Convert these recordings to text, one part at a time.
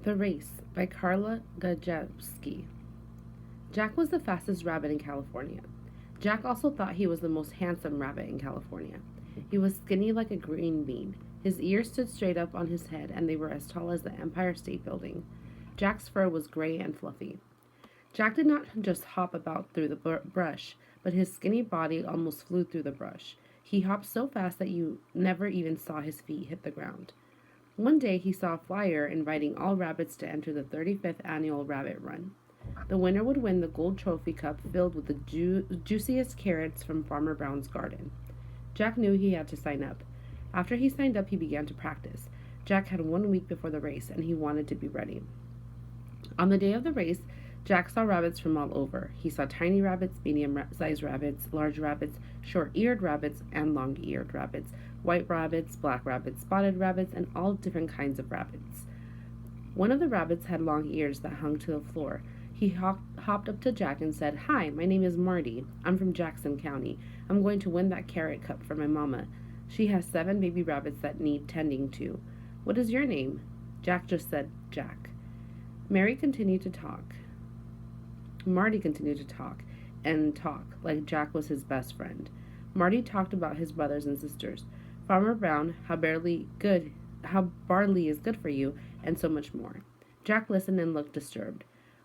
The Race by Carla Gajewski. Jack was the fastest rabbit in California. Jack also thought he was the most handsome rabbit in California. He was skinny like a green bean. His ears stood straight up on his head, and they were as tall as the Empire State Building. Jack's fur was gray and fluffy. Jack did not just hop about through the brush, but his skinny body almost flew through the brush. He hopped so fast that you never even saw his feet hit the ground. One day he saw a flyer inviting all rabbits to enter the 35th annual Rabbit Run. The winner would win the gold trophy cup filled with the juiciest carrots from Farmer Brown's garden. Jack knew he had to sign up. After he signed up, he began to practice. Jack had 1 week before the race, and he wanted to be ready. On the day of the race, Jack saw rabbits from all over. He saw tiny rabbits, medium-sized rabbits, large rabbits, short-eared rabbits, and long-eared rabbits, white rabbits, black rabbits, spotted rabbits, and all different kinds of rabbits. One of the rabbits had long ears that hung to the floor. He hopped up to Jack and said, "Hi, my name is Marty. I'm from Jackson County. I'm going to win that carrot cup for my mama. She has 7 baby rabbits that need tending to. What is your name?" Jack just said, "Jack." Marty continued to talk and talk like Jack was his best friend. Marty talked about his brothers and sisters, Farmer Brown, how barley is good for you, and so much more. Jack listened and looked disturbed.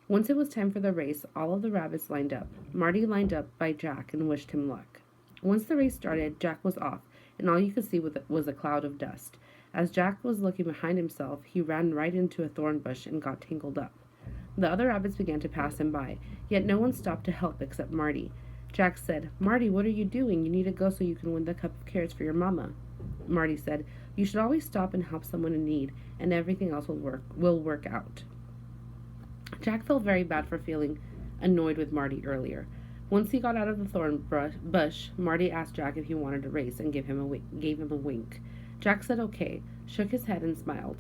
Once it was time for the race, all of the rabbits lined up. Marty lined up by Jack and wished him luck. Once the race started, Jack was off, and all you could see was a cloud of dust. As Jack was looking behind himself, he ran right into a thorn bush and got tangled up. The other rabbits began to pass him by, yet no one stopped to help except Marty. Jack said, "Marty, what are you doing? You need to go so you can win the cup of carrots for your mama." Marty said, "You should always stop and help someone in need, and everything else will work out." Jack felt very bad for feeling annoyed with Marty earlier. Once he got out of the thorn bush, Marty asked Jack if he wanted to race and gave him a wink. Jack said okay, shook his head and smiled.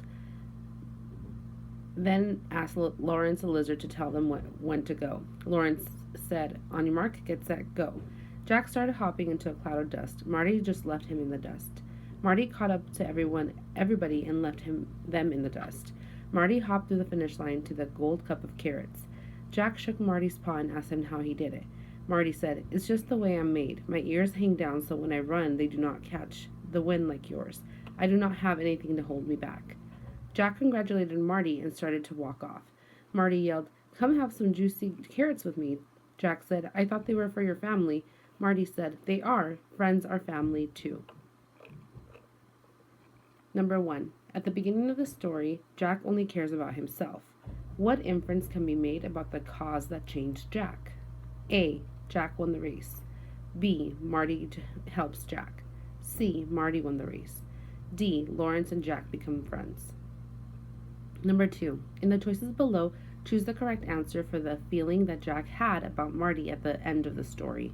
Then asked Lawrence the lizard to tell them when to go. Lawrence said, "On your mark, get set, go." Jack started hopping into a cloud of dust. Marty just left him in the dust. Marty caught up to everybody and left them in the dust. Marty hopped through the finish line to the gold cup of carrots. Jack shook Marty's paw and asked him how he did it. Marty said, "It's just the way I'm made. My ears hang down so when I run they do not catch the wind like yours. I do not have anything to hold me back." Jack congratulated Marty and started to walk off. Marty yelled, "Come have some juicy carrots with me." Jack said, "I thought they were for your family." Marty said, "They are. Friends are family too." Number 1. At the beginning of the story, Jack only cares about himself. What inference can be made about the cause that changed Jack? A. Jack won the race. B. Marty helps Jack. C. Marty won the race. D. Lawrence and Jack become friends. Number 2. In the choices below, choose the correct answer for the feeling that Jack had about Marty at the end of the story.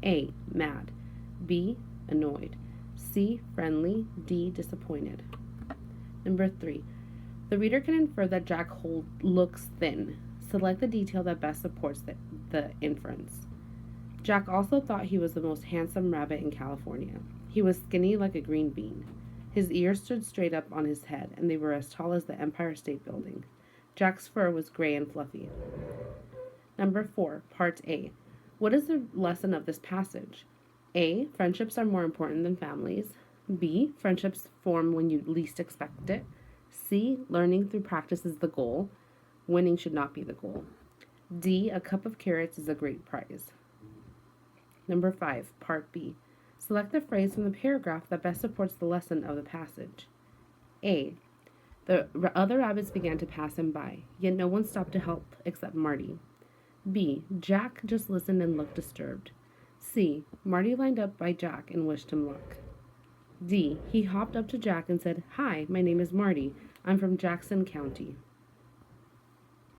A. Mad. B. Annoyed. C. Friendly. D. Disappointed. Number 3. The reader can infer that Jack looks thin. Select the detail that best supports the inference. Jack also thought he was the most handsome rabbit in California. He was skinny like a green bean. His ears stood straight up on his head, and they were as tall as the Empire State Building. Jack's fur was gray and fluffy. Number 4, Part A. What is the lesson of this passage? A. Friendships are more important than families. B. Friendships form when you least expect it. C. Learning through practice is the goal. Winning should not be the goal. D. A cup of carrots is a great prize. Number 5, Part B. Select the phrase from the paragraph that best supports the lesson of the passage. A. The other rabbits began to pass him by, yet no one stopped to help except Marty. B. Jack just listened and looked disturbed. C. Marty lined up by Jack and wished him luck. D. He hopped up to Jack and said, "Hi, my name is Marty. I'm from Jackson County."